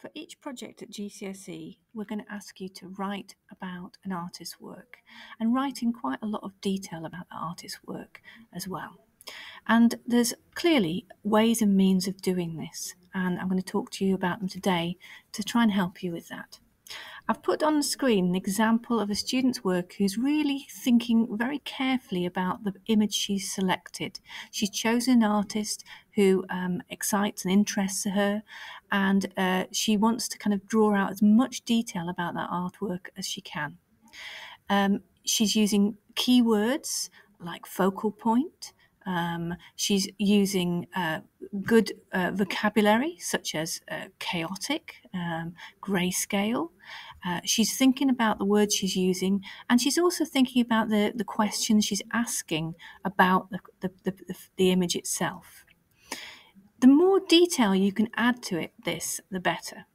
For each project at GCSE, we're going to ask you to write about an artist's work and write in quite a lot of detail about the artist's work as well. And there's clearly ways and means of doing this, and I'm going to talk to you about them today to try and help you with that. I've put on the screen an example of a student's work who's really thinking very carefully about the image she's selected. She's chosen an artist who excites and interests her, and she wants to kind of draw out as much detail about that artwork as she can. She's using keywords like focal point. She's using good vocabulary such as chaotic, grayscale. She's thinking about the words she's using, and she's also thinking about the questions she's asking about the image itself. The more detail you can add to this, the better.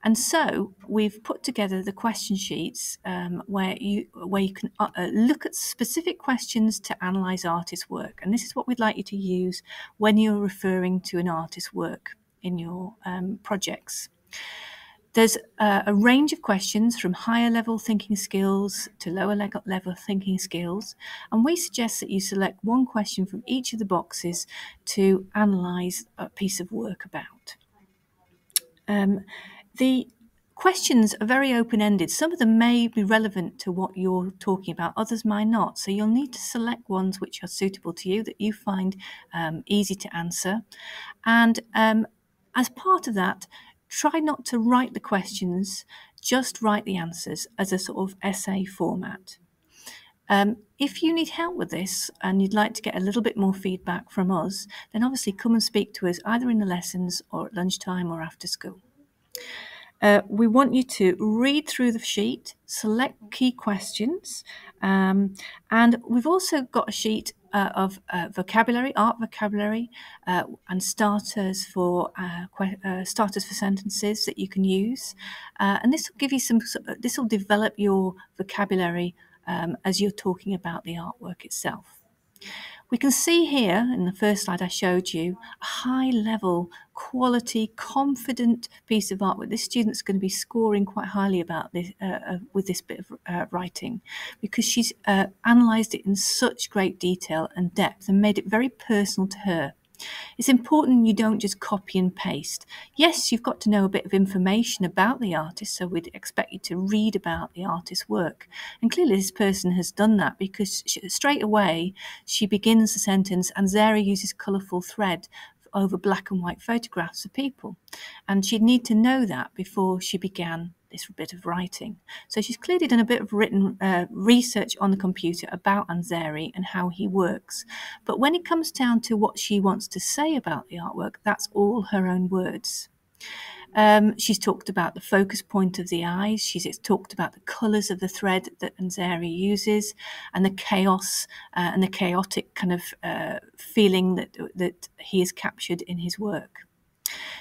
And so we've put together the question sheets where you can look at specific questions to analyse artist's work. And this is what we'd like you to use when you're referring to an artist's work in your projects. There's a range of questions from higher level thinking skills to lower level thinking skills, and we suggest that you select one question from each of the boxes to analyse a piece of work about. The questions are very open-ended. Some of them may be relevant to what you're talking about, others might not. So you'll need to select ones which are suitable to you, that you find easy to answer. And as part of that, try not to write the questions, just write the answers as a sort of essay format. If you need help with this and you'd like to get a little bit more feedback from us, then obviously come and speak to us either in the lessons or at lunchtime or after school. We want you to read through the sheet, select key questions, and we've also got a sheet of vocabulary, art vocabulary, and starters for sentences that you can use. And this will give you this will develop your vocabulary as you're talking about the artwork itself. We can see here in the first slide I showed you a high level, quality, confident piece of artwork. This student's going to be scoring quite highly about this with this bit of writing, because she's analysed it in such great detail and depth and made it very personal to her. It's important you don't just copy and paste. Yes, you've got to know a bit of information about the artist, so we'd expect you to read about the artist's work. And clearly this person has done that, because straight away she begins the sentence, and Zara uses colourful thread over black and white photographs of people. And she'd need to know that before she began this bit of writing. So she's clearly done a bit of written research on the computer about Ansari and how he works. But when it comes down to what she wants to say about the artwork, that's all her own words. She's talked about the focus point of the eyes. She's talked about the colours of the thread that Ansari uses, and the chaos and the chaotic kind of feeling that he has captured in his work.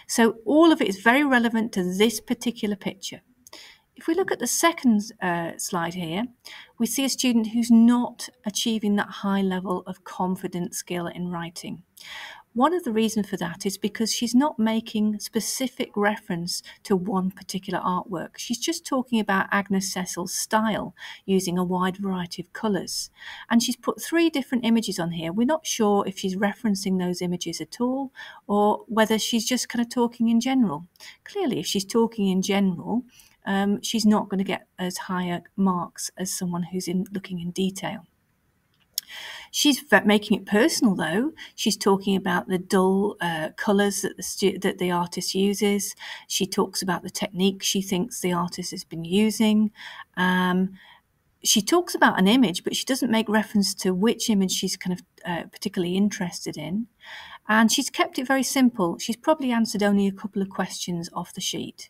So all of it is very relevant to this particular picture. If we look at the second slide here, we see a student who's not achieving that high level of confident skill in writing. One of the reasons for that is because she's not making specific reference to one particular artwork. She's just talking about Agnes Cecil's style using a wide variety of colours. And she's put 3 different images on here. We're not sure if she's referencing those images at all, or whether she's just kind of talking in general. Clearly, if she's talking in general, she's not going to get as high marks as someone who's looking in detail. She's making it personal, though. She's talking about the dull colours that the artist uses. She talks about the technique she thinks the artist has been using. She talks about an image, but she doesn't make reference to which image she's kind of particularly interested in. And she's kept it very simple. She's probably answered only a couple of questions off the sheet.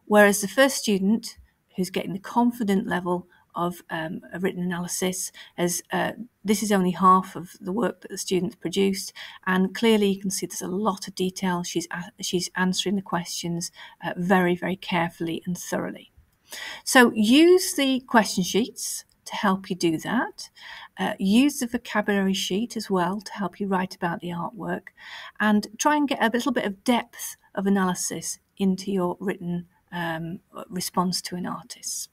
Whereas the first student, who's getting the confident level of a written analysis, as this is only half of the work that the students produced, and clearly you can see there's a lot of detail. She's answering the questions very, very carefully and thoroughly. So use the question sheets to help you do that. Use the vocabulary sheet as well to help you write about the artwork, and try and get a little bit of depth of analysis into your written response to an artist.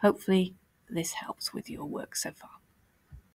Hopefully this helps with your work so far.